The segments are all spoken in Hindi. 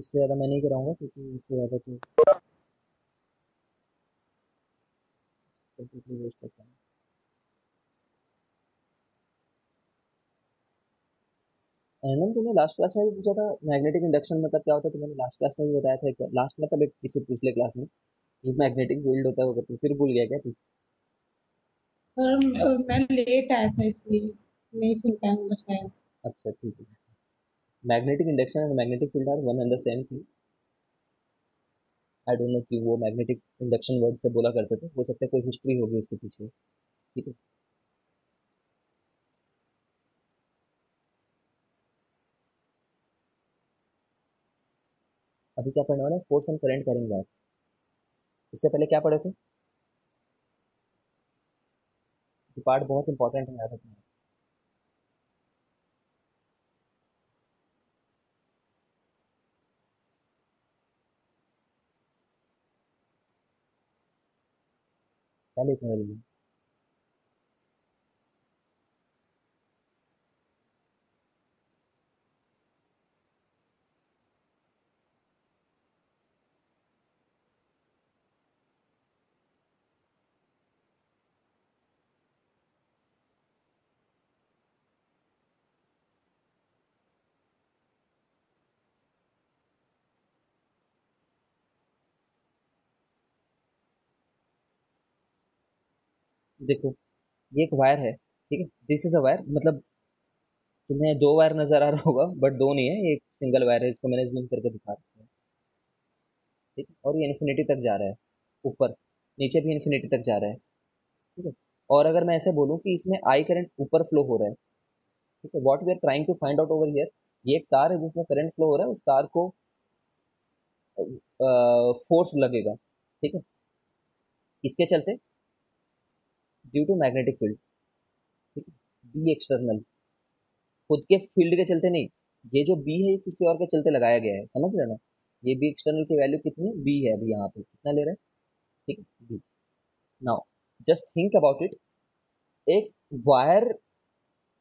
इससे ज़्यादा मैं नहीं कराऊंगा क्योंकि इससे ज़्यादा तो कंप्लीटली वेस्ट होता है। एनम तुमने लास्ट क्लास में भी पूछा था मैग्नेटिक इंडक्शन मतलब क्या होता है, तो मैंने लास्ट क्लास में भी बताया था एक बार, लास्ट मतलब एक किसी पिछले क्लास में, ये मैग्नेटिक फील्ड होता है वो करते फिर भूल गया क्या तू? सर मैं लेट आया था इसलिए नहीं सुन पाऊंगा शायद। अच्छा ठीक है। Magnetic induction and magnetic field are one and the same thing. I don't know कि वो मैग्नेटिक इंडक्शन वर्ड से बोला करते थे, हो सकता है कोई हिस्ट्री होगी उसके पीछे। ठीक है। अभी क्या पढ़ने वाले हैं, force and current carrying wire. इससे पहले क्या पढ़े थे? ये पार्ट बहुत इंपॉर्टेंट है, याद रखना। क्या लिखने वाली है? देखो, ये एक वायर है, ठीक है, दिस इज अ वायर, मतलब तुम्हें दो वायर नजर आ रहा होगा बट दो नहीं है, ये एक सिंगल वायर है, इसको मैंने जूम करके दिखा रखा है। ठीक है, और ये इन्फिनिटी तक जा रहा है, ऊपर नीचे भी इन्फिनिटी तक जा रहा है। ठीक है। और अगर मैं ऐसे बोलूँ कि इसमें आई करंट ऊपर फ्लो हो रहा है, ठीक है, what we are trying to find out over here, ये एक तार है जिसमें करंट फ्लो हो रहा है, उस तार को फोर्स लगेगा। ठीक है। किसके चलते? Due to magnetic field. ठीक है, बी एक्सटर्नल, खुद के फील्ड के चलते नहीं। ये जो बी है ये किसी और के चलते लगाया गया है, समझ रहे हो ना? ये बी एक्सटर्नल की वैल्यू कितनी, बी है अभी यहाँ पे कितना ले रहा है। ठीक है, B. Now just think about it, एक वायर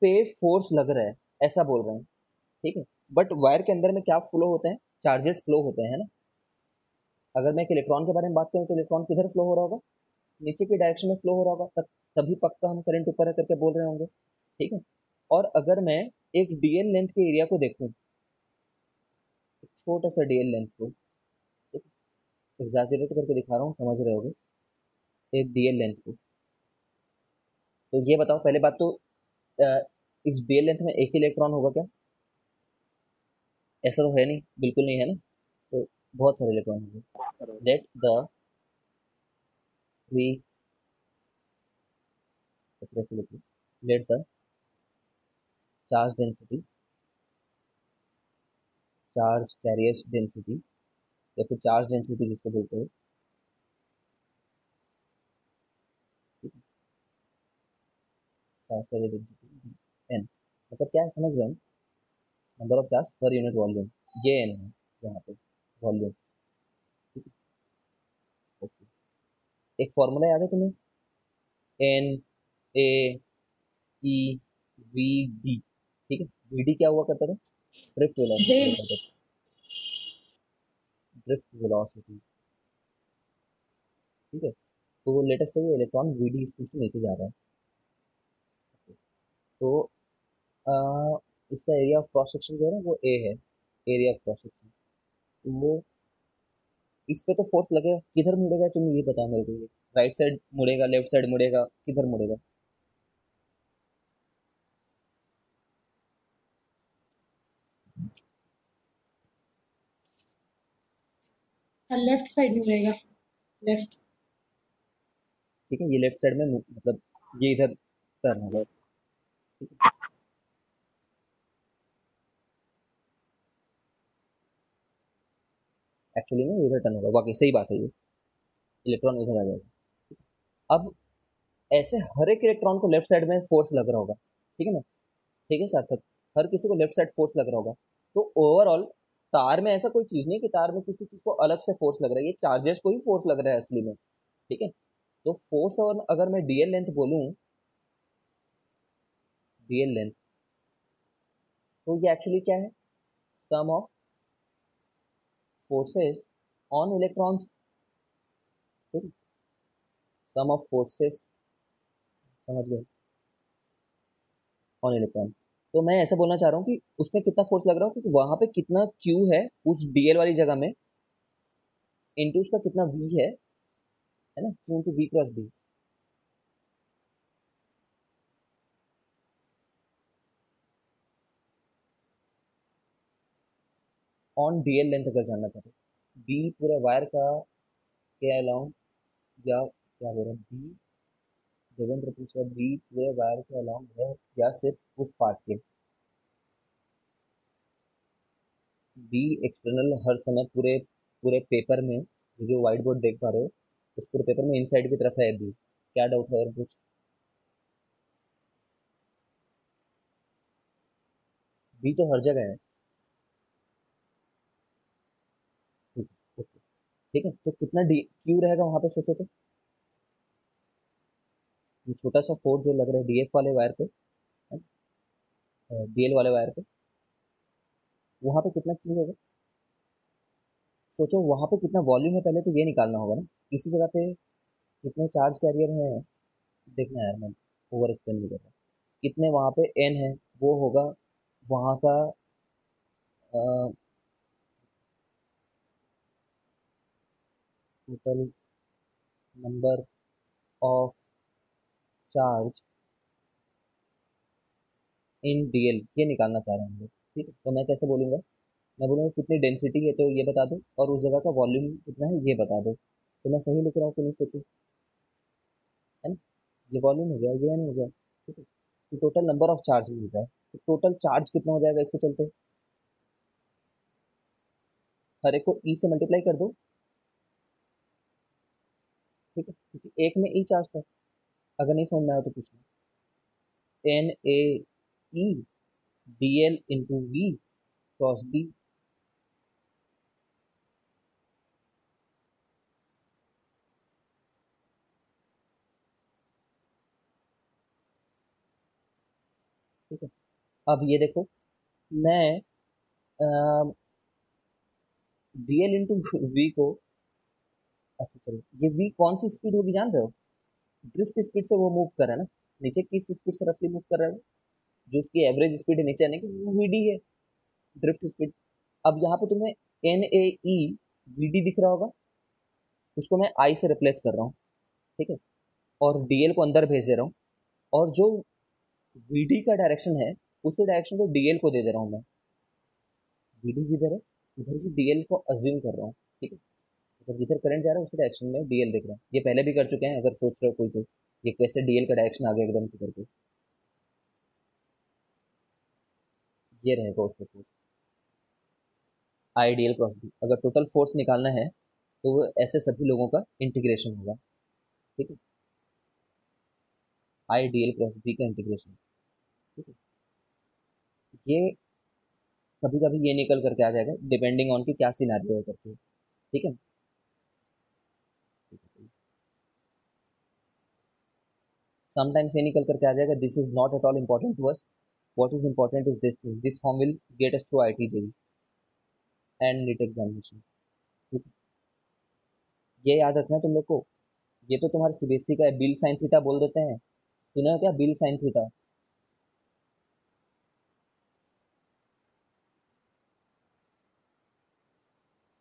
पे फोर्स लग रहा है, ऐसा बोल रहे हैं। ठीक है। बट वायर के अंदर में क्या फ्लो होते हैं, चार्जेस फ्लो होते हैं, है ना? अगर मैं एक इलेक्ट्रॉन के बारे में बात करूँ तो इलेक्ट्रॉन किधर फ्लो हो रहा होगा, नीचे की डायरेक्शन में फ्लो हो रहा होगा, तभी पक्का हम करंट ऊपर है करके बोल रहे होंगे। ठीक है। और अगर मैं एक डीएल लेंथ के एरिया को देखूं, एक छोटा सा डीएल लेंथ को, एग्जैजरेट करके दिखा रहा हूँ, समझ रहे होगे, एक डीएल लेंथ को, तो ये बताओ पहले बात तो, अ, इस डीएल लेंथ में एक ही इलेक्ट्रॉन होगा क्या? ऐसा तो है नहीं, बिल्कुल नहीं है ना। तो बहुत सारे इलेक्ट्रॉन होंगे। Let the free, let the charge density, charge carriers density, या फिर चार्ज डेंसिटी जिसको बोलते हैं, चार्ज कैरियर डेंसिटी एन, मतलब क्या है समझ रहे हो? Number of charge per unit volume, ये एन है यहाँ पे, वॉल्यूम। ठीक है। ओके। एक फॉर्मूला याद है तुम्हें, N A E V D. ठीक है। वी डी क्या हुआ करता था, ड्रिफ्ट वेलोसिटी हुआ करता था, ड्रिफ्ट वेलोसिटी। ठीक है। तो लेटेस्ट से ये इलेक्ट्रॉन वी डी स्पीड से नीचे जा रहा है। तो आ, इसका एरिया ऑफ क्रॉस सेक्शन जो है ना वो ए है, एरिया ऑफ क्रॉस सेक्शन। वो इस पे तो फोर्स लगेगा, किधर मुड़ेगा तुम ये बताओ मेरे को, ये राइट साइड मुड़ेगा, लेफ्ट साइड मुड़ेगा, किधर मुड़ेगा? लेफ्ट साइड में रहेगा। लेफ्ट। ठीक है, ये लेफ्ट साइड में मतलब ये इधर टर्न होगा। ठीक है। एक्चुअली में ये इधर टर्न होगा, वाकई सही बात है, ये इलेक्ट्रॉन इधर आ जाएगा। अब ऐसे हर एक इलेक्ट्रॉन को लेफ्ट साइड में फोर्स लग रहा होगा, ठीक है ना? ठीक है सार्थक, हर किसी को लेफ्ट साइड फोर्स लग रहा होगा। तो ओवरऑल तार में ऐसा कोई चीज नहीं है कि तार में किसी चीज को अलग से फोर्स लग रहा है, ये चार्जेस को ही फोर्स लग रहा है असली में। ठीक है। तो फोर्स, और अगर मैं डीएल लेंथ बोलूं, डीएल, तो ये एक्चुअली क्या है, सम ऑफ, फोर्सेस ऑन इलेक्ट्रॉन्स, ठीक, सम ऑफ फोर्सेस, समझ गए, ऑन इलेक्ट्रॉन। तो मैं ऐसा बोलना चाह रहा हूँ कि उसमें कितना फोर्स लग रहा हो, क्योंकि वहां पे कितना क्यू है उस डीएल वाली जगह में, इंटू उसका कितना वी है ना, Q into V cross B. On DL length अगर जानना चाहते हो, बी पूरे वायर का के अलाउंग, या क्या बोल रहे हैं, बी, देवेंद्र पूछ रहा है बी पूरे वायर के अलाउंग है या सिर्फ उस पार्ट के। बी एक्सटर्नल हर समय पूरे पूरे पेपर में, जो व्हाइट बोर्ड देख पा रहे हो उस पूरे पेपर में इनसाइड की तरफ है बी। क्या डाउट है और कुछ? बी तो हर जगह है। ठीक है, ओके, ठीक है, तो कितना डी क्यू रहेगा वहां पे सोचो तो। ये छोटा सा फोर्स जो लग रहा है डीएफ वाले वायर पे, डीएल वाले वायर पे, वहां पे कितना क्यू होगा? सोचो वहां पे कितना वॉल्यूम है, पहले तो ये निकालना होगा ना। इसी जगह पे कितने चार्ज कैरियर हैं, देखना यार, मैं ओवर एक्सप्लेन नहीं कर रहा। कितने वहां पे एन है, वो होगा वहां का total number of charge in DL, ये निकालना चाह रहे हैं हम लोग। ठीक है, तो मैं कैसे बोलूंगा, मैं बोलूंगा कितनी डेंसिटी है तो ये बता दो, और उस जगह का वॉल्यूम कितना है ये बता दो। तो मैं सही लिख रहा हूँ कि नहीं सोचो, है ना। ये वॉल्यूम हो गया, ये नहीं हो गया, ठीक है। तो टोटल नंबर ऑफ चार्ज मिल रहा है, तो टोटल चार्ज कितना हो जाएगा इसके चलते, हर एक को ई से मल्टीप्लाई कर दो, ठीक है, क्योंकि एक में ई चार्ज था। अगर नहीं समझ में आया तो पूछना। N A E D L into V cross B. ठीक है, अब ये देखो, मैं डी एल इंटू वी को, अच्छा चलो, ये वी कौन सी स्पीड होगी जान रहे हो? ड्रिफ्ट स्पीड से वो मूव कर रहा है ना, नीचे किस स्पीड से रफली मूव कर रहा है वो, जो उसकी एवरेज स्पीड है नीचे आने की, वो वीडी है, ड्रिफ्ट स्पीड। अब यहाँ पे तुम्हें एन ए ई वीडी दिख रहा होगा, उसको मैं आई से रिप्लेस कर रहा हूँ, ठीक है, और डीएल को अंदर भेज दे रहा हूँ, और जो वीडी का डायरेक्शन है उसी डायरेक्शन को डीएल को दे दे रहा हूँ मैं। वीडी जिधर है उधर की डीएल को अज्यूम कर रहा हूँ, ठीक है, तो जिधर करंट जा रहा है उसी डायरेक्शन में डीएल देख रहा हूँ। ये पहले भी कर चुके हैं, अगर सोच रहे हो कोई तो, ये कैसे डीएल का डायरेक्शन आ गया एकदम से करके, ये रहेगा उसका फोर्स, आई डीएल क्रॉस बी। अगर टोटल फोर्स निकालना है तो वो ऐसे सभी लोगों का इंटीग्रेशन होगा, ठीक है, आई डीएल क्रॉस बी का इंटीग्रेशन, ठीक है। ये कभी कभी ये निकल करके आ जाएगा, डिपेंडिंग ऑन कि क्या सिनारियो है करके, ठीक है। समटाइम्स ये निकल करके आ जाएगा, this is not at all important to us, what is important is this thing, this form will get us through IIT JEE and NEET examination, ठीक है। ये याद रखना है तुम लोग को। ये तो तुम्हारे सीबीएसई का है, बिल साइन थीटा बोल देते हैं, सुना है क्या bill sine theta?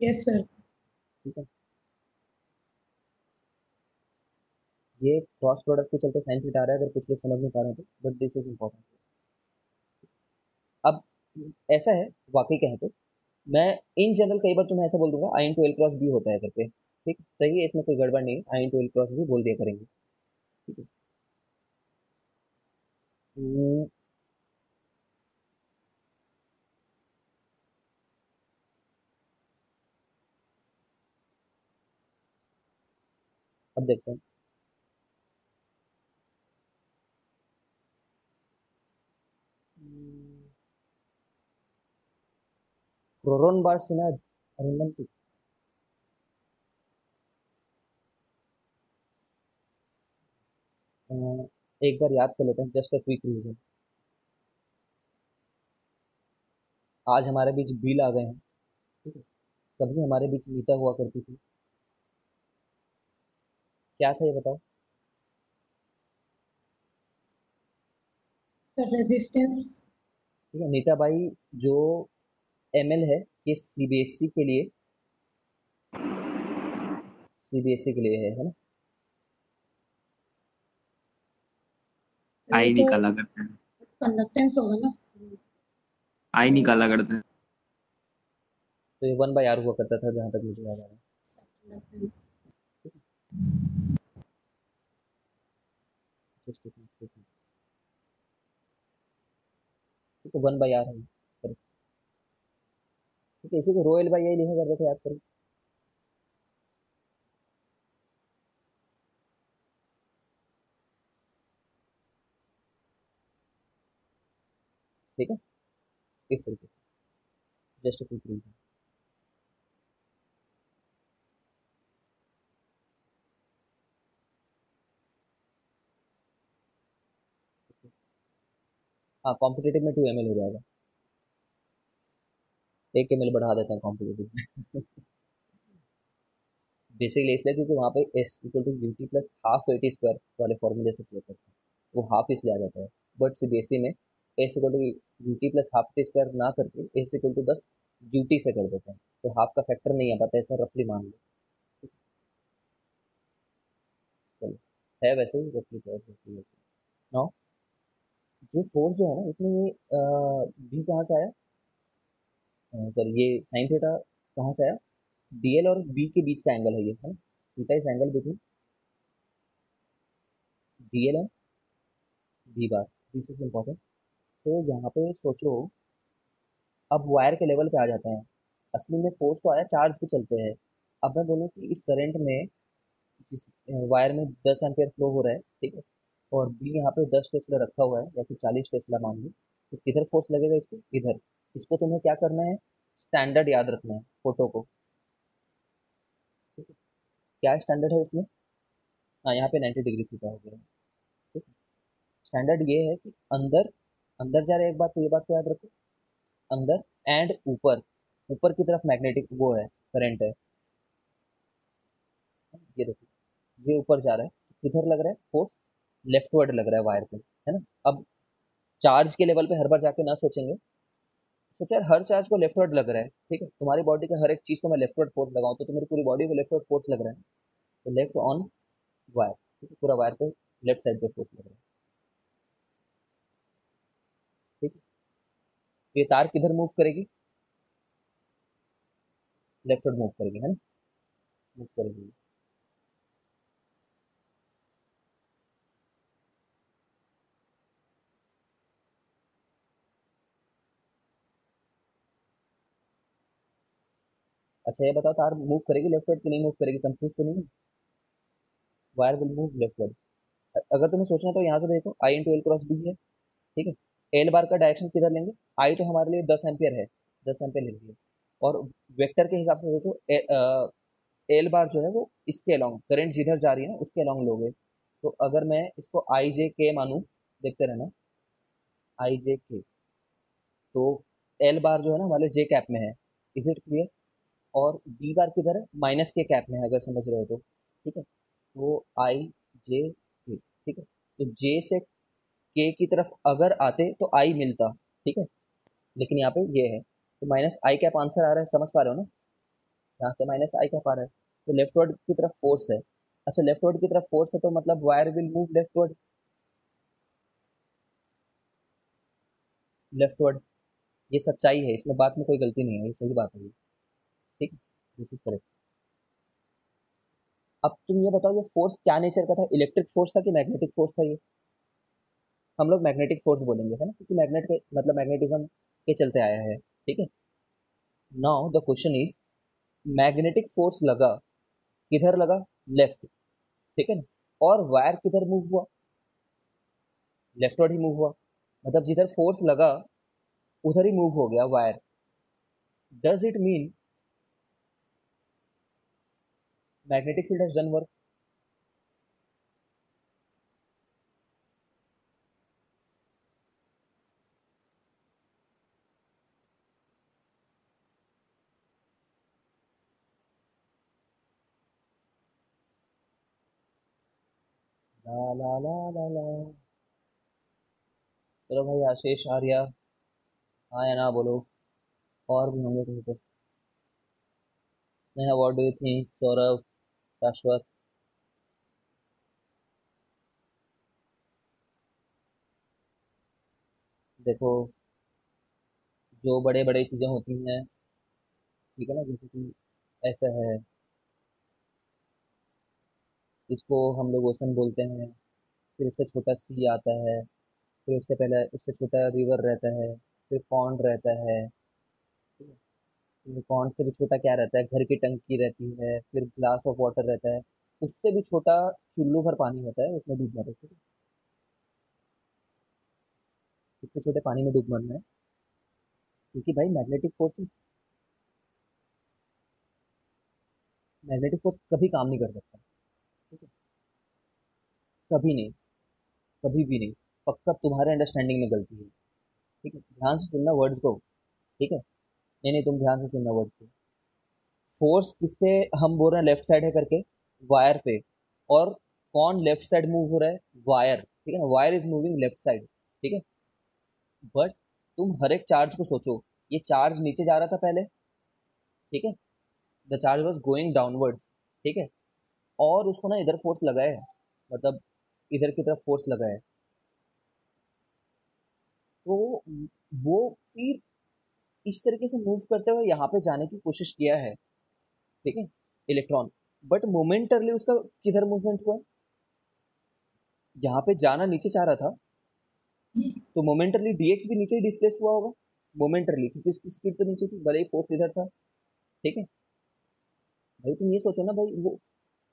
Yes sir. ठीक है, ये क्रॉस प्रोडक्ट के चलते साइन थीटा आ रहा है, अगर कुछ लोग समझ नहीं पा रहे हैं तो, बट दिस इज इम्पोर्टेंट। अब ऐसा है, वाकई कहें तो मैं इन जनरल कई बार तुम्हें ऐसा बोल दूंगा आई इंटू एल क्रॉस बी होता है करके, ठीक, सही है, इसमें कोई गड़बड़ नहीं है, आई इंटू एल क्रॉस बी बोल दिया करेंगे, ठीक है। हम्म, अब देखते हैं। क्रोरोन बार सुना है अरिंदम की? अ, एक बार याद कर लेते हैं, जस्ट अ क्विक रिवीजन। आज हमारे बीच बिल आ गए हैं, ठीक है, कभी हमारे बीच मीता हुआ करती थी। क्या था ये बताओ। Sir resistance. ठीक है, नीता भाई जो एमएल है, ये सीबीएसई के लिए, सीबीएसई के लिए है ना। वो आई तो निकाला करते हैं। कंडक्टेंस होगा ना। आई निकाला करते हैं। तो ये 1/r हुआ करता था जहां तक मुझे याद आ रहा है। कंडक्टेंस। Just a second. ठीक है, 1/r है। ठीक है, इसी को रो एल बाई आई लिखा करते थे, याद करो। ठीक है, इस तरीके से, जस्ट क्विक रीजन। हाँ, कॉम्पिटेटिव में 2 ml हो जाएगा, 1 ml बढ़ा देते हैं कॉम्पिटेटिव में। बेसिकली इसलिए क्योंकि वहाँ पे S equal to U T plus half A T square वाले फॉर्मूले से किया करते हैं, वो हाफ इसलिए आ जाता है। बट सीबीएसई में S equal to U T plus half T square ना करके एस इक्वल टू बस यू टी से कर देते हैं, तो हाफ का फैक्टर नहीं आ पाता, ऐसा रफली मान लो। चलो, है वैसे ही रफली, नाउ ये फोर्स जो है ना, इसमें ये बी कहाँ से आया, सॉरी ये साइन थीटा कहाँ से आया, डीएल और बी के बीच का एंगल है ये, है ना। Theta is angle between DL and B bar, this is important. तो यहाँ पे सोचो, अब वायर के लेवल पे आ जाते हैं। असली में फोर्स तो आया चार्ज पे चलते हैं। अब मैं बोलूँ कि इस करंट में, जिस वायर में 10 एम्पियर फ्लो हो रहा है, ठीक है, और बी यहाँ पे 10 टेस्ला रखा हुआ है या फिर 40 टेस्ला मान लो, तो किधर फोर्स लगेगा इसको, इधर। इसको तुम्हें क्या करना है, स्टैंडर्ड याद रखना है, फोटो को। ठीक है? क्या स्टैंडर्ड है इसमें, हाँ यहाँ पे 90 डिग्री थीटा हो गया है। ठीक है, स्टैंडर्ड ये है कि अंदर, अंदर जा रहा है, एक बात तो ये बात तो याद रखो, अंदर एंड ऊपर, ऊपर की तरफ मैग्नेटिक वो है, करंट है। ये देखो, ये ऊपर जा रहा है, किधर लग रहा है फोर्स, लेफ्टवर्ड लग रहा है वायर पे, है ना। अब चार्ज के लेवल पे हर बार जाके ना सोचेंगे, सोचो यार हर चार्ज को लेफ्टवर्ड लग रहा है, ठीक है, तुम्हारी बॉडी के हर एक चीज को मैं लेफ्टवर्ड फोर्स लगाऊं तो तुम्हारी पूरी बॉडी को लेफ्टवर्ड फोर्स लग रहा है, तो लेफ्ट ऑन वायर, ठीक है, पूरा वायर पे लेफ्ट साइड पे फोर्स लग रहा है। ठीक है, ये तार किधर मूव करेगी, लेफ्टवर्ड मूव करेगी, है ना, मूव करेगी। अच्छा ये बताओ, तार मूव करेगी लेफ्टवर्ड कि नहीं मूव करेगी, कंफ्यूज तो नहीं, वायर विल मूव लेफ्टवर्ड। अगर तुम्हें सोचना तो यहाँ से देखो, आई इंटू एल क्रॉस बी है, ठीक है, एल बार का डायरेक्शन किधर लेंगे, आई तो हमारे लिए 10 एम्पियर है, 10 एम्पियर लेंगे, और वेक्टर के हिसाब से सोचो, एल बार जो है वो इसके अलोंग, करंट जिधर जा रही है ना उसके अलोंग लोगे। तो अगर मैं इसको आई जे के मानूं, देखते रहना, आई जे के, तो एल बार जो है ना हमारे जे कैप में है, इज इट क्लियर, और बी बार किधर है, माइनस के कैप में है, अगर समझ रहे हो तो, ठीक है, तो आई जे के, ठीक है, तो जे से के की तरफ अगर आते तो आई मिलता, ठीक है, लेकिन यहाँ पे ये है, तो माइनस आई कैप आंसर आ रहा है, समझ पा रहे हो ना, यहाँ से माइनस आई कैप आ रहा है, तो लेफ्टवर्ड की तरफ फोर्स है। अच्छा, लेफ्टवर्ड की तरफ फोर्स है तो मतलब wire will move leftward, leftward, ये सच्चाई है, इसमें बात में कोई गलती नहीं है, ये सही बात है ये। ठीक है, दिस इज करेक्ट। अब तुम ये बताओ, ये फोर्स क्या नेचर का था, इलेक्ट्रिक फोर्स था कि मैग्नेटिक फोर्स था ये, हम लोग मैग्नेटिक फोर्स बोलेंगे, है ना, क्योंकि मैग्नेट के मतलब मैग्नेटिज्म के चलते आया है। ठीक है, now the question is, magnetic force लगा, किधर लगा, लेफ्ट, ठीक है ना, और वायर किधर मूव हुआ, लेफ्टवर्ड ही मूव हुआ, मतलब जिधर फोर्स लगा उधर ही मूव हो गया wire. Does it mean magnetic field has done work, ला ला ला ला ला। चलो भाई, आशीष, आर्या, हाँ या ना बोलो। और भी होंगे कहीं पे। Sneha, what do you think? Saurabh, शाश्वत। देखो, जो बड़े बड़े चीजें होती हैं, ठीक है ना, जैसे कि ऐसा है, इसको हम लोग ओशन बोलते हैं। फिर उससे छोटा सी आता है। फिर उससे पहले उससे छोटा रिवर रहता है। फिर पॉन्ड रहता है। ठीक है। फिर पॉन्ड से भी छोटा क्या रहता है? घर की टंकी रहती है। फिर ग्लास ऑफ वाटर रहता है। उससे भी छोटा चुल्लू भर पानी होता है, उसमें डूब मरो। ठीक है। इतने छोटे पानी में डूब मरना है, क्योंकि भाई मैग्नेटिक फोर्स कभी काम नहीं कर सकता। ठीक है। कभी नहीं। कभी भी नहीं। पक्का तुम्हारे अंडरस्टैंडिंग में गलती है। ठीक है, ध्यान से सुनना वर्ड्स को। ठीक है। नहीं नहीं, तुम ध्यान से सुनना वर्ड्स को। फोर्स किस पे हम बोल रहे हैं लेफ्ट साइड है करके? वायर पे। और कौन लेफ्ट साइड मूव हो रहा है? वायर। ठीक है ना, wire is moving left side. ठीक है। बट तुम हर एक चार्ज को सोचो। ये चार्ज नीचे जा रहा था पहले। ठीक है। The charge was going downwards. ठीक है। और उसको ना इधर फोर्स लगा है, मतलब इधर की तरफ फोर्स लगा है। तो वो फिर इस तरीके से मूव करते हुए यहाँ पे जाने की कोशिश किया है। ठीक है। इलेक्ट्रॉन। बट मोमेंटरली उसका किधर मूवमेंट हुआ? यहाँ पे जाना नीचे चाह रहा था, तो मोमेंटरली डीएक्स भी नीचे ही डिस्प्लेस हुआ होगा। मोमेंटरली, क्योंकि उसकी स्पीड तो नीचे थी, भले ही फोर्स इधर था। ठीक है। भाई तुम ये सोचो ना भाई, वो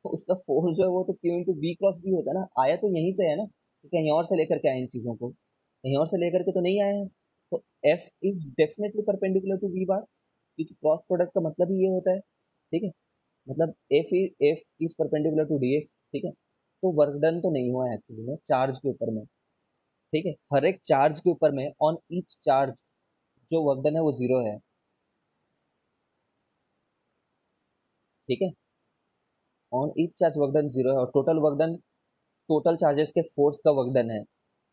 उसका फोर्स जो है वो तो Q into V cross B होता है ना। आया तो यहीं से है ना, कि कहीं और से लेकर के आए इन चीजों को? कहीं और से लेकर के तो नहीं आए हैं। तो F is definitely perpendicular to V bar, क्योंकि क्रॉस प्रोडक्ट का मतलब ही ये होता है। ठीक है। मतलब F is perpendicular to D X. ठीक है। तो वर्क डन तो नहीं हुआ है एक्चुअली में चार्ज के ऊपर में। ठीक है। हर एक चार्ज के ऊपर में ऑन ईच चार्ज जो वर्क डन है वो जीरो है। ठीक है। On each charge work done zero है, और total work done total charges के फोर्स का वर्क डन है।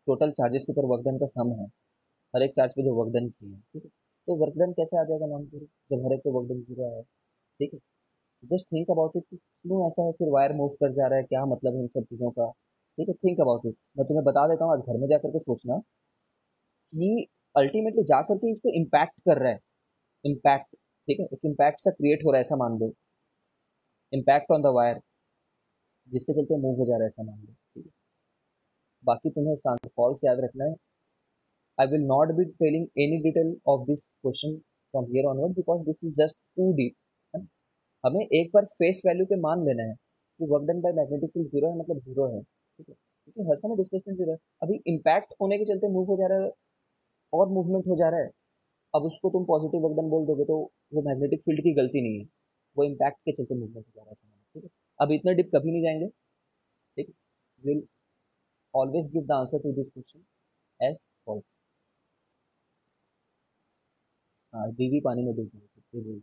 टोटल चार्जेस के ऊपर वर्क डन का सम है, हर एक चार्ज पे जो वर्क डन किया है। ठीक है। तो वर्क डन कैसे आ जाएगा नॉन जीरो, जब हर एक पे वर्क डन जीरो है? ठीक है। जस्ट थिंक अबाउट इट, क्यों ऐसा है? फिर वायर मूव कर जा रहा है, क्या मतलब है इन सब चीज़ों का? ठीक है, थिंक अबाउट इट। मैं तुम्हें बता देता हूँ, आज घर में जा करके सोचना कि अल्टीमेटली जा करके इसको इम्पैक्ट कर रहा है। इम्पैक्ट। ठीक है, एक इम्पैक्ट सा क्रिएट हो रहा है, ऐसा मान लो। इम्पैक्ट ऑन द वायर, जिसके चलते मूव हो जा रहा है, ऐसा मान लो। ठीक है। बाकी तुम्हें इसका आंसर फॉल्स याद रखना है। I will not be telling any detail of this question from here onward, because this is just too deep. हमें एक बार फेस वैल्यू पे मान लेना है कि work done by magnetic field zero है, मतलब जीरो है। ठीक है, क्योंकि हर समय डिस्प्लेसमेंट जीरो है। अभी इम्पैक्ट होने के चलते मूव हो जा रहा है, और मूवमेंट हो जा रहा है। अब उसको तुम पॉजिटिव वर्क डन बोल दोगे तो वो मैग्नेटिक फील्ड की गलती नहीं है, वो इम्पैक्ट के चलते मूवमेंट हो जा रहा है समय। ठीक है। अब इतना डिप कभी नहीं जाएंगे। ठीक है। Will always give the answer to this question as false. हाँ, डीवी पानी में डूब गई।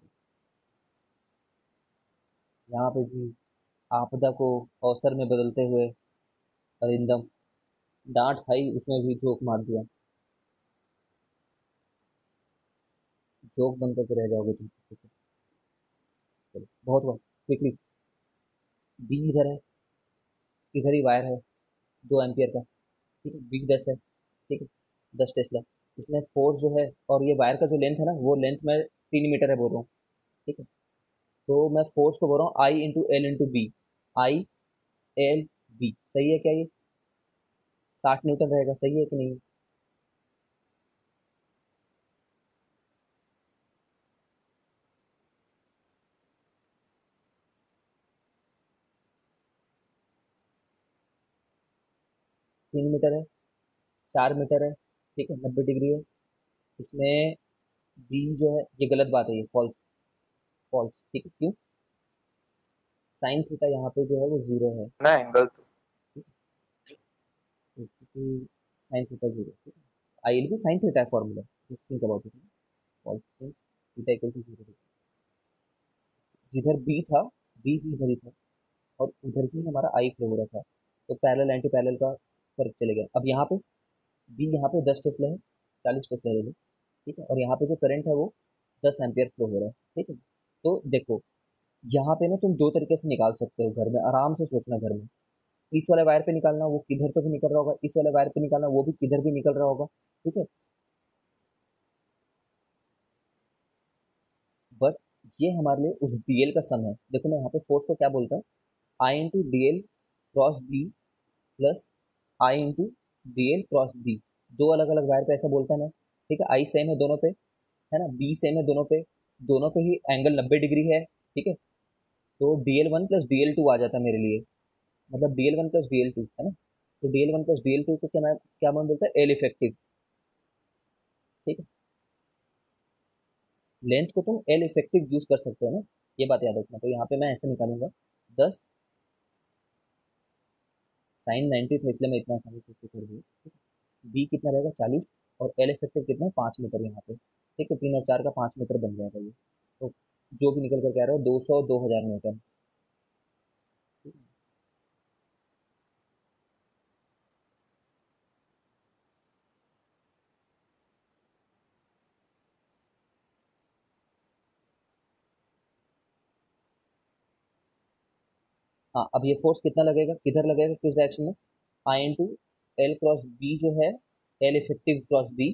यहाँ पे भी आपदा को अवसर में बदलते हुए अरिंदम, डांट खाई उसमें भी जोक मार दिया। जोक बन करके रह जाओगे तुम सबके सब। चलो, बहुत हुआ। क्विकली। बी इधर है, इधर ही वायर है, 2 एम्पियर का। ठीक है, बी 10 है। ठीक है, 10 टेस्ला। इसमें फोर्स जो है, और ये वायर का जो लेंथ है ना, वो लेंथ में 3 मीटर है बोल रहा हूँ। ठीक है। तो मैं फोर्स को बोल रहा हूँ I into L into B. I L B, सही है क्या ये? 60 न्यूटन रहेगा, सही है कि नहीं? 3 मीटर है, 4 मीटर है। ठीक है, 90 डिग्री है। इसमें बी जो है, ये गलत बात है, ये फॉल्स। फॉल्स। ठीक है, क्यों? साइन थीटा यहाँ पे जो है वो जीरो है। ना एंगल तो क्योंकि साइन थीटा जीरो। ठीक है। आई एल भी साइन थीटा है formula, just think about it. False theta equal to zero. जिधर बी था, बी भी इधर ही था, और उधर ही हमारा आई फ्लो हो रहा था। तो पैरेलल एंटी पैरेलल का फर्क चलेगा। अब यहाँ पे बी, यहाँ पे 10 टेस्ला है, 40 टेस्ला ले लो, ठीक है, और यहाँ पे जो करंट है वो 10 एम्पियर फ्लो हो रहा है, ठीक है। तो देखो यहाँ पे ना तुम दो तरीके से निकाल सकते हो, घर में आराम से सोचना, घर में इस वाले वायर पे निकालना, वो किधर तो भी निकल रहा होगा, इस वाले वायर पे निकालना, वो भी किधर भी निकल रहा होगा, ठीक है। बट ये हमारे लिए उस डीएल का सम है। देखो मैं यहाँ पे फोर्स को क्या बोलता हूँ, I into D L cross B plus I into D L cross B. दो अलग अलग वायर पे ऐसा बोलता है मैं, ठीक है। आई सेम है दोनों पे, है ना, बी सेम है दोनों पे ही एंगल 90 डिग्री है, ठीक है। तो DL1 प्लस DL2 आ जाता है मेरे लिए, मतलब DL1 प्लस DL2, है ना। तो DL1 प्लस DL2 को क्या मैं बोलता है, एल इफेक्टिव, ठीक है। लेंथ को तुम एल इफेक्टिव यूज कर सकते हो ना, ये बात याद रखना। तो यहाँ पे मैं ऐसे निकालूंगा 10 साइन 90 था, इसलिए मैं इतना आसानी से इसको कर दूँ। बी कितना रहेगा 40, और एल इफेक्टिव कितना है 5 मीटर यहाँ पे, ठीक है। 3 और 4 का 5 मीटर बन जाएगा ये। तो जो भी निकल कर कह रहे हो 200 2000 न्यूटन। हाँ, अब ये फोर्स कितना लगेगा, किधर लगेगा, किस डायरेक्शन में, आई इंटू एल क्रॉस बी जो है, एल इफेक्टिव क्रॉस बी,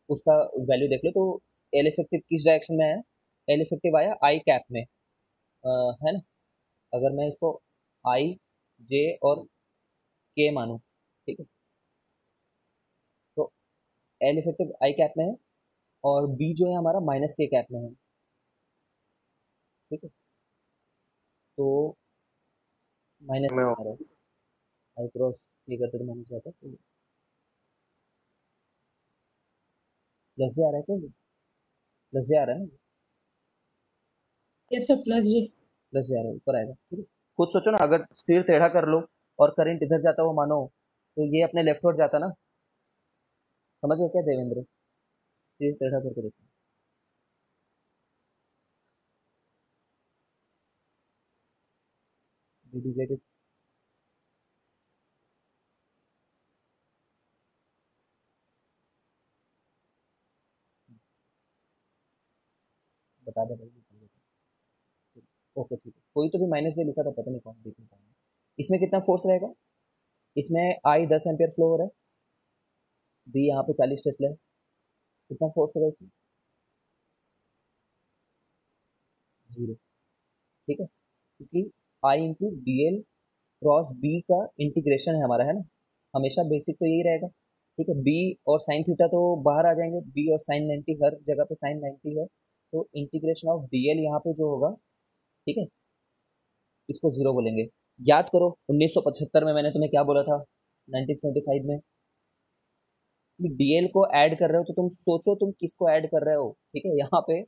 उसका वैल्यू देख लो। तो एल इफेक्टिव किस डायरेक्शन में आया, एल इफेक्टिव आया आई कैप में, है ना। अगर मैं इसको आई जे और के मानूं, ठीक है, तो एल इफेक्टिव आई कैप में है, और बी जो है हमारा माइनस के कैप में है, ठीक है। तो माइनस में से हो। आ रहा है, आई क्रॉस के करते तो माइनस आता है, तो प्लस से आ रहा है, क्या प्लस से आ रहा है ना, ये सब प्लस जी। प्लस से आ रहा है, ऊपर आएगा, ठीक है। खुद सोचो ना, अगर सिर टेढ़ा कर लो और करंट इधर जाता हो मानो, तो ये अपने लेफ्ट वर्ड जाता ना, समझ गए क्या देवेंद्र, सिर टेढ़ा करके देखो, डिवाइडेड, बता दे भाई, ओके ठीक है। कोई तो भी माइनस से लिखा था, पता नहीं कौन, देख नहीं पाऊंगा। इसमें कितना फोर्स रहेगा, इसमें आई 10 एम्पियर फ्लो हो रहा है, बी यहाँ पे 40 टेस्ला है, कितना फोर्स होगा इसमें, 0, ठीक है। क्योंकि I into D L cross B का इंटीग्रेशन है हमारा, है ना, हमेशा बेसिक तो यही रहेगा, ठीक है। बी और साइन थीटा तो बाहर आ जाएंगे, बी और साइन 90 हर जगह पे साइन 90 है, तो इंटीग्रेशन ऑफ डी एल यहाँ पे जो होगा, ठीक है, इसको 0 बोलेंगे। याद करो 1975 में मैंने तुम्हें क्या बोला था, 1975 में, डीएल को ऐड कर रहे हो तो तुम सोचो तुम किसको ऐड कर रहे हो, ठीक है। यहाँ पे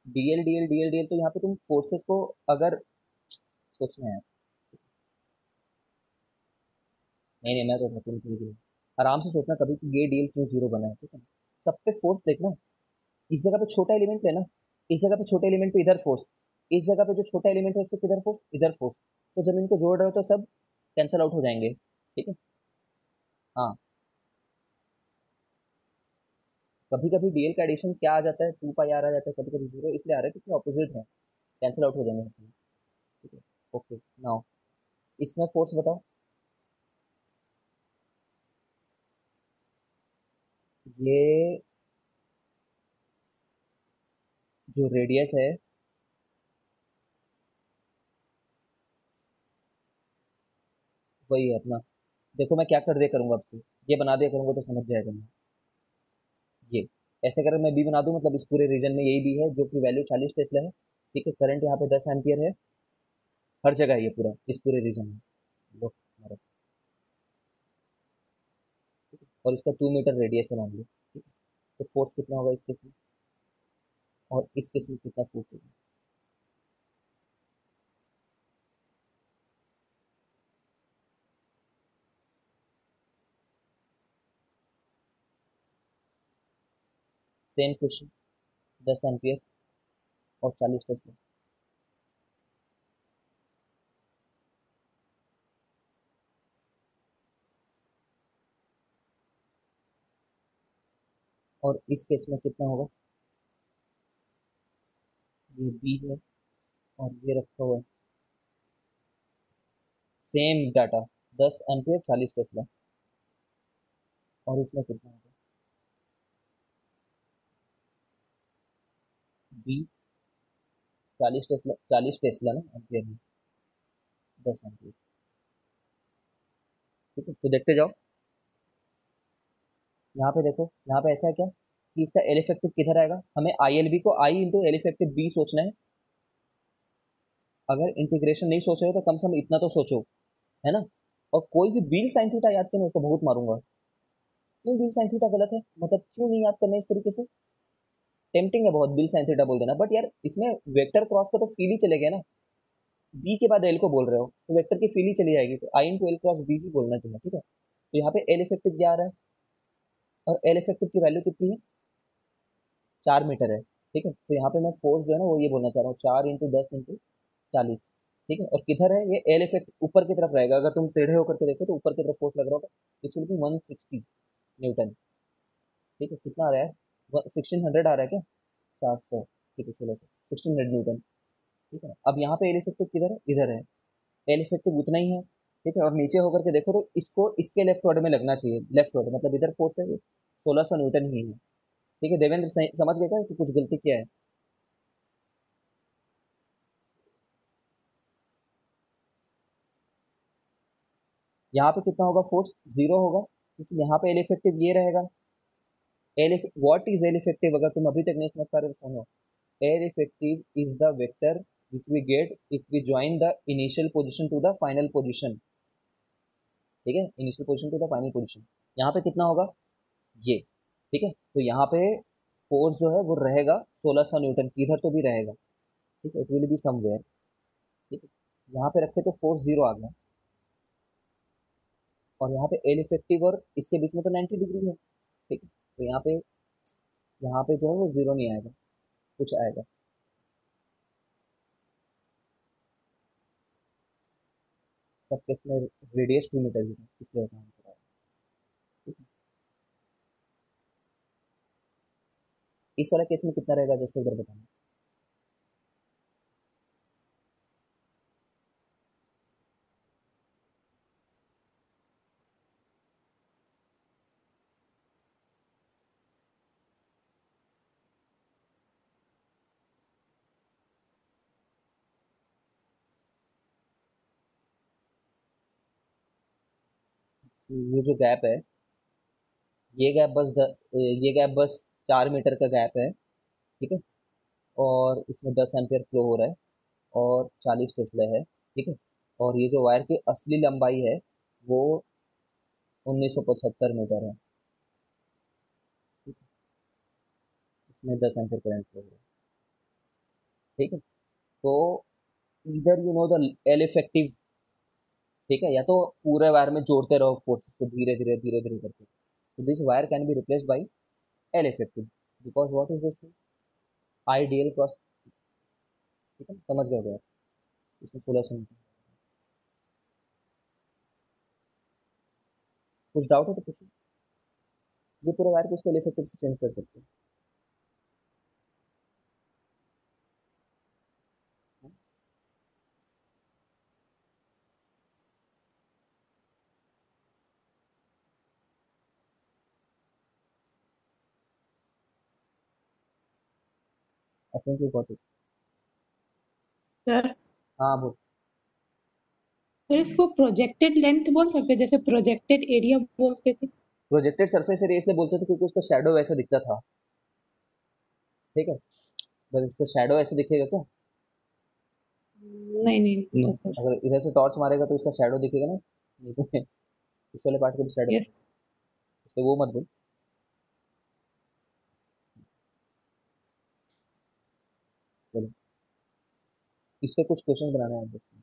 डीएल डीएल डीएल डीएल, तो यहाँ पे तुम फोर्सेस को अगर सोचना है, नहीं नहीं मैं तो तुम आराम से सोचना कभी कि ये डीएल क्यों 0 बना है, ठीक है। सब पे फोर्स देखना, इस जगह पे छोटा एलिमेंट लेना, इस जगह पे छोटे एलिमेंट पे इधर फोर्स, इस जगह पे जो छोटा एलिमेंट है उस पर किधर फोर्स, इधर फोर्स, तो जब इनको जोड़ रहे हो तो सब कैंसिल आउट हो जाएंगे, ठीक है। हाँ, कभी कभी डीएल का एडिशन क्या आ जाता है, 2 पाई आर आ जाता है, कभी कभी 0, इसलिए आ रहा है क्योंकि ऑपोजिट है, कैंसिल आउट हो जाएंगे, ठीक है। ओके, नाउ इसमें फोर्स बताओ, ये जो रेडियस है, वही है अपना। देखो मैं क्या कर दिया करूंगा आपसे, ये बना दिया करूंगा तो समझ जाएगा मैं, ये ऐसे कर मैं बी बना दूं, मतलब इस पूरे रीजन में यही बी है जो कि वैल्यू 40 टेस्ला है, ठीक है। करंट यहाँ पे 10 एम्पियर है, हर जगह है ये पूरा, इस पूरे रीजन में, लो हमारा, ठीक है? और इसका 2 मीटर रेडियस है मान लो, ठीक है। तो फोर्स कितना होगा इस केस में, और इस केस में कितना फोर्स होगा, सेम क्वेश्चन, 10 एम्पियर और 40 टेस्ला, और इस केस में कितना होगा, ये बी है और ये रखा हुआ है, सेम डाटा 10 एम्पियर 40 टेस्ला, और इसमें कितना होगा, बी 40 टेस्ला, 40 टेस्ला ना एम्पियर में, 10 एम्पियर। ठीक है, तो देखते जाओ। यहाँ पे देखो, यहाँ पे ऐसा है क्या कि इसका एल इफेक्टिव किधर आएगा, हमें आई एल बी को आई इंटू एल इफेक्टिव बी सोचना है। अगर इंटीग्रेशन नहीं सोच रहे हो तो कम से कम इतना तो सोचो, है ना। और कोई भी बिल साइन थीटा याद करना, उसको बहुत मारूंगा। क्यों बिल साइन थीटा गलत है, मतलब क्यों नहीं याद करना इस तरीके से, टेम्पटिंग है बहुत बिल साइन थीटा बोल देना, बट यार इसमें वेक्टर क्रॉस का तो फील ही चले गया ना, बी के बाद एल को बोल रहे हो तो वेक्टर की फील ही चली जाएगी, तो आई इंटू एल क्रॉस बी ही बोलना चाहिए। ठीक है, तो यहाँ पे एल इफेक्टिव क्या आ रहा है, और एल इफेक्टिव की वैल्यू कितनी है, 4 मीटर है। ठीक है, तो यहाँ पे मैं फोर्स जो है ना वो ये बोलना चाह रहा हूँ, 4 इंटू 10 इंटू 40। ठीक है, और किधर है ये एल इफेक्ट, ऊपर की तरफ रहेगा, अगर तुम टेढ़े होकर के देखो तो ऊपर की तरफ फोर्स लग रहा होगा, इट विल बी 160 न्यूटन। ठीक है, कितना आ रहा है, 1600 आ रहा है क्या, 400। ठीक है, चलो 1600 न्यूटन। ठीक है, अब यहाँ पे एल इफेक्टिव किधर है, इधर है, एल इफेक्टिव उतना ही है। ठीक है, और नीचे होकर के देखो तो इसको इसके लेफ्ट वर्ड में लगना चाहिए, लेफ्ट वर्ड मतलब इधर फोर्स है 1600 न्यूटन ही है। ठीक है, देवेंद्र समझ गए क्या कि कुछ गलती किया है। यहाँ पे कितना होगा, फोर्स 0 होगा, क्योंकि यहाँ पे एल इफेक्टिव ये रहेगा। L what is L effective, अगर तुम अभी तक नहीं समझ पा रहे तो सुनो, L effective is the vector which we get if we join the initial position to the final position. ठीक है, initial position to the final position, यहाँ पे कितना होगा ये। ठीक है, तो यहाँ पे फोर्स जो है वो रहेगा 1600 न्यूटन, किधर तो भी रहेगा। ठीक है, इट विल बी समवेयर। ठीक है, यहाँ पे रखे तो फोर्स 0 आ गया, और यहाँ पे एल इफेक्टिव और इसके बीच में तो 90 डिग्री है। ठीक है, तो यहाँ पे जो है वो 0 नहीं आएगा, कुछ आएगा। सब केस में रेडियस 2 मीटर ही है, इसलिए ऐसा आंसर आएगा। ठीक है, इस वाला केस में कितना रहेगा जैसे इधर बताना। ये जो गैप है, ये गैप बस ये गैप बस 4 मीटर का गैप है। ठीक है, और इसमें 10 एम्पियर फ्लो हो रहा है, और 40 टेस्ला है। ठीक है, और ये जो वायर की असली लंबाई है वो 1975 मीटर है। ठीक है, इसमें 10 एम्पियर करंट फ्लो हो रहा है। ठीक है, तो इधर you know the L effective. ठीक है, या तो पूरे वायर में जोड़ते रहो फोर्सेस को धीरे धीरे धीरे धीरे करके, तो this wire can be replaced by L effective, because what is this, ideal cross. ठीक है, समझ गए हो आप? इसमें 1600 कुछ डाउट हो तो पूछो, ये पूरे वायर को इसको एल इफेक्टिव से चेंज कर सकते हैं। I think you got it. Sir हाँ वो सर इसको प्रोजेक्टेड लेंथ बोल सकते हैं, जैसे प्रोजेक्टेड एरिया बोलते थे। प्रोजेक्टेड सरफेस एरिया इसलिए बोलते थे क्योंकि उसका शैडो वैसा दिखता था। ठीक है, बस उसका शैडो ऐसे दिखेगा क्या, नहीं नहीं नहीं सर। अगर इधर से टॉर्च मारेगा तो इसका शैडो दिखेगा ना, इस वाले पार्ट को भी शैडो, यार इसलिए वो मत बोल। चलो, इस पे कुछ क्वेश्चन बनाना है।